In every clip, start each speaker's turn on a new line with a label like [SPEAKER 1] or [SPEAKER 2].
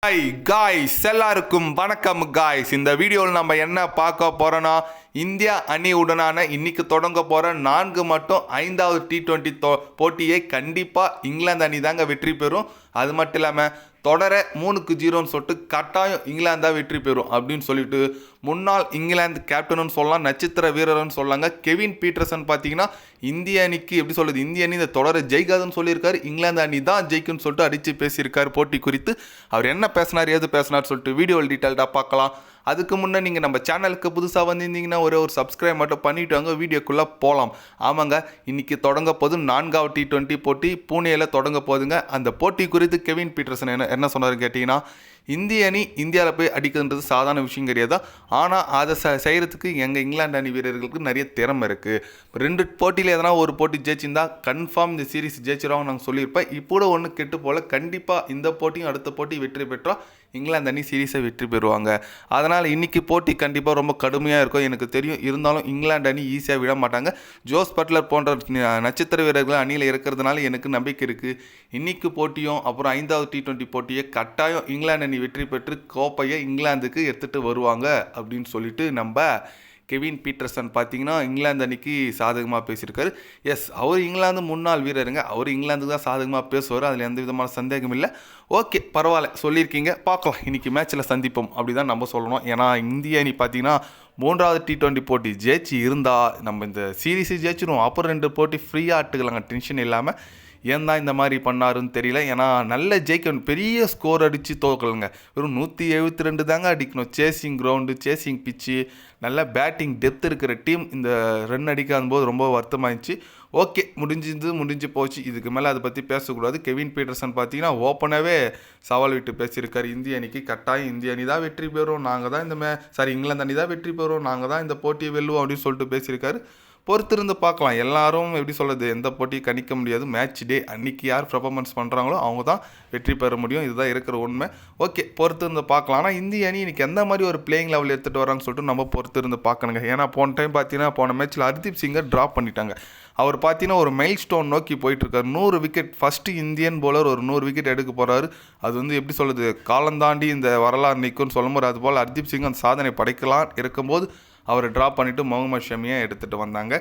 [SPEAKER 1] Hi guys, எல்லாருக்கும் வணக்கம் guys. இந்த வீடியோவில் நம்ம என்ன பார்க்க போகிறோன்னா, இந்தியா அணியுடனான இன்னைக்கு தொடங்க போகிற 4 மற்றும் 5வது T20 போட்டியை கண்டிப்பாக இங்கிலாந்து அணி தாங்க வெற்றி பெறும். அது மட்டும் இல்லாமல் தொடர 3-0ன்னு சொல்லிட்டு கட்டாயம் இங்கிலாந்து தான் வெற்றி பெறும் அப்படின்னு சொல்லிட்டு முன்னாள் இங்கிலாந்து கேப்டனும் சொல்லலாம், நட்சத்திர வீரர்னு சொல்லாங்க கெவின் பீட்டர்சன் பார்த்தீங்கன்னா இந்திய அணிக்கு எப்படி சொல்கிறது, இந்திய அணி இந்த தொடரை ஜெயிக்காதுன்னு சொல்லியிருக்காரு. இங்கிலாந்து அணி தான் ஜெயிக்கும்னு சொல்லிட்டு அடித்து பேசியிருக்காரு போட்டி குறித்து. அவர் என்ன பேசினார், ஏது பேசினார் சொல்லிட்டு வீடியோவில் டீட்டெயில்டாக பார்க்கலாம். அதுக்கு முன்னே நீங்கள் நம்ம சேனலுக்கு புதுசாக வந்திருந்தீங்கன்னா ஒரு சப்ஸ்கிரைப் மட்டும் பண்ணிவிட்டு வாங்க, வீடியோக்குள்ளே போகலாம். ஆமாங்க, இன்றைக்கி தொடங்க போது 4வது T20 போட்டி பூனேயில் தொடங்க போகுதுங்க. அந்த போட்டி குறித்து கெவின் பீட்டர்சன் என்ன சொன்னார் கேட்டிங்கன்னா, இந்திய அணி இந்தியாவில் போய் அடிக்கிறது சாதாரண விஷயம் கிடையாது. ஆனால் அதை செய்கிறதுக்கு எங்கள் இங்கிலாந்து அணி வீரர்களுக்கு நிறைய திறமை இருக்குது. 2 போட்டியில் எதனா ஒரு போட்டி ஜெயிச்சிருந்தா கன்ஃபார்ம் இந்த சீரீஸ் ஜெயிச்சிருவாங்க நாங்கள் சொல்லியிருப்பேன். இப்போ ஒன்று கெட்டு போல் கண்டிப்பாக இந்த போட்டியும் அடுத்த போட்டி வெற்றி பெற்றால் இங்கிலாந்து அணி சீரீஸை வெற்றி பெறுவாங்க. அதனால் இன்றைக்கி போட்டி கண்டிப்பாக ரொம்ப கடுமையாக இருக்கும் எனக்கு தெரியும். இருந்தாலும் இங்கிலாந்து அணி ஈஸியாக விட மாட்டாங்க. ஜோஸ் பட்லர் போன்ற நட்சத்திர வீரர்கள் அணியில் இருக்கிறதுனால எனக்கு நம்பிக்கை இருக்குது. இன்றைக்கி போட்டியும் அப்புறம் 5வது T20 போட்டியை கட்டாயம் இங்கிலாந்து அணி வெற்றி பெற்று கோப்பையை இங்கிலாந்துக்கு எடுத்துகிட்டு வருவாங்க அப்படின்னு சொல்லிட்டு நம்ம கெவின் பீட்டர்சன் பார்த்தீங்கன்னா இங்கிலாந்து அணிக்கு சாதகமாக பேசியிருக்காரு. எஸ், அவர் இங்கிலாந்து முன்னாள் வீரருங்க, அவர் இங்கிலாந்துக்கு தான் சாதகமாக பேசுவார், அதில் எந்த விதமான சந்தேகம் இல்லை. ஓகே, பரவாயில்ல சொல்லியிருக்கீங்க, பார்க்கலாம் இன்றைக்கி மேட்ச்சில் சந்திப்போம் அப்படி தான் நம்ம சொல்லணும். ஏன்னா இந்திய அணி பார்த்தீங்கன்னா 3வது T20 போட்டி ஜெயிச்சு இருந்தால் நம்ம இந்த சீரீஸை ஜெயிச்சிடும். அப்புறம் 2 போட்டி ஃப்ரீயாக ஆட்டுக்கலாங்க, டென்ஷன் இல்லாமல். ஏன் தான் இந்த மாதிரி பண்ணாருன்னு தெரியல. ஏன்னா நல்ல ஜெயிக்கணும், பெரிய ஸ்கோர் அடித்து தோக்கலுங்க. வெறும் 172 தாங்க அடிக்கணும். சேசிங் கிரவுண்டு, சேசிங் பிச்சு, நல்ல பேட்டிங் டெப்த் இருக்கிற டீம் இந்த ரன் அடிக்காத போது ரொம்ப வருத்தமாகிடுச்சு. ஓகே, முடிஞ்சு போச்சு. இதுக்கு மேலே அதை பற்றி பேசக்கூடாது. கெவின் பீட்டர்சன் பார்த்தீங்கன்னா ஓப்பனாகவே சவால் விட்டு பேசியிருக்காரு. இந்திய அணிக்கு கட்டாயம் இந்திய அணி தான் வெற்றி பெறும், நாங்கள் தான் இங்கிலாந்து அணி தான் வெற்றி பெறும், நாங்கள் தான் இந்த போட்டியை வெல்லுவோம் அப்படின்னு சொல்லிட்டு பேசியிருக்காரு. பொறுத்திருந்து பார்க்கலாம். எல்லாரும் எப்படி சொல்கிறது, எந்த போட்டியும் கணிக்க முடியாது. மேட்ச் டே அன்றைக்கி யார் பர்ஃபார்மன்ஸ் பண்ணுறாங்களோ அவங்க தான் வெற்றி பெற முடியும். இதுதான் இருக்கிற உண்மை. ஓகே, பொறுத்திருந்து பார்க்கலாம். ஆனால் இந்திய அணி இன்றைக்கி எந்த மாதிரி ஒரு பிளேயிங் லெவல் எடுத்துகிட்டு வராங்கன்னு சொல்லிட்டு நம்ம பொறுத்திருந்து பார்க்கணுங்க. ஏன்னா போன டைம் பார்த்தீங்கன்னா போன மேட்ச்சில் ஹர்தீப் சிங்கை ட்ராப் பண்ணிட்டாங்க. அவர் பார்த்தீங்கன்னா ஒரு மைல் ஸ்டோன் நோக்கி போயிட்டுருக்காரு. 100 விக்கெட், ஃபஸ்ட்டு இந்தியன் பவுலர் ஒரு 100 விக்கெட் எடுக்க போகிறாரு. அது எப்படி சொல்கிறது, காலந்தாண்டி இந்த வரலாறு நிற்கும்னு சொல்லும்போது அதுபோல் ஹர்தீப் சிங் அந்த சாதனை படைக்கலாம் இருக்கும்போது அவரை ட்ராப் பண்ணிவிட்டு முகமது ஷமியை எடுத்துகிட்டு வந்தாங்க.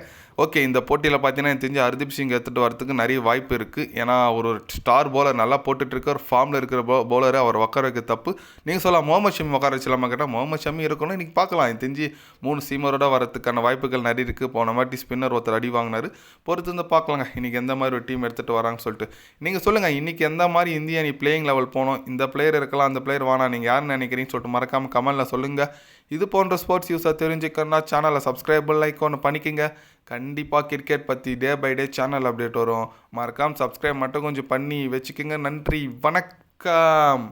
[SPEAKER 1] ஓகே, இந்த போட்டியில் பார்த்தீங்கன்னா எனக்கு தெரிஞ்சு ஹர்தீப் சிங் எடுத்துகிட்டு வரதுக்கு நிறைய வாய்ப்பு இருக்குது. ஏன்னா ஒரு ஸ்டார் பவுலர் நல்லா போட்டுட்ருக்கார், ஃபார்மில் இருக்கிற பவுலரை அவர் உட்கார வைக்க தப்பு. நீங்கள் சொல்லலாம் முகமது ஷமி உட்கார வச்சலாமா கேட்டால் முகமது ஷமி இருக்கணும். இன்றைக்கி பார்க்கலாம். எனக்கு தெரிஞ்சு 3 சீமரோட வரதுக்கான வாய்ப்புகள் நிறைய இருக்குது. போன வாட்டி ஸ்பின்னர் ஒருத்தர் அடி வாங்கினார். பொறுத்து வந்து பார்க்கலாங்க இன்றைக்கி எந்த மாதிரி ஒரு டீம் எடுத்துகிட்டு வராங்கன்னு சொல்லிட்டு. நீங்கள் சொல்லுங்கள், இன்றைக்கி எந்த மாதிரி இந்திய அணி பிளேயிங் லெவல் போகணும், இந்த பிளேயர் இருக்கலாம், அந்த பிளேயர் வேணாம், நீங்கள் யாருன்னு நினைக்கிறீங்கன்னு சொல்லிட்டு மறக்காமல் கமெண்டில் சொல்லுங்கள். இது போன்ற ஸ்போர்ட்ஸ் யூஸாக தெரிஞ்சுக்கணும்னா சேனலை சப்ஸ்கிரைப் லைக் ஒன்று பண்ணிக்கோங்க. கண்டிப்பாக கிரிக்கெட் பற்றி day by day channel update வரும். மறக்காமல் சப்ஸ்கிரைப் மட்டும் கொஞ்சம் பண்ணி வச்சுக்கோங்க. நன்றி, வணக்கம்.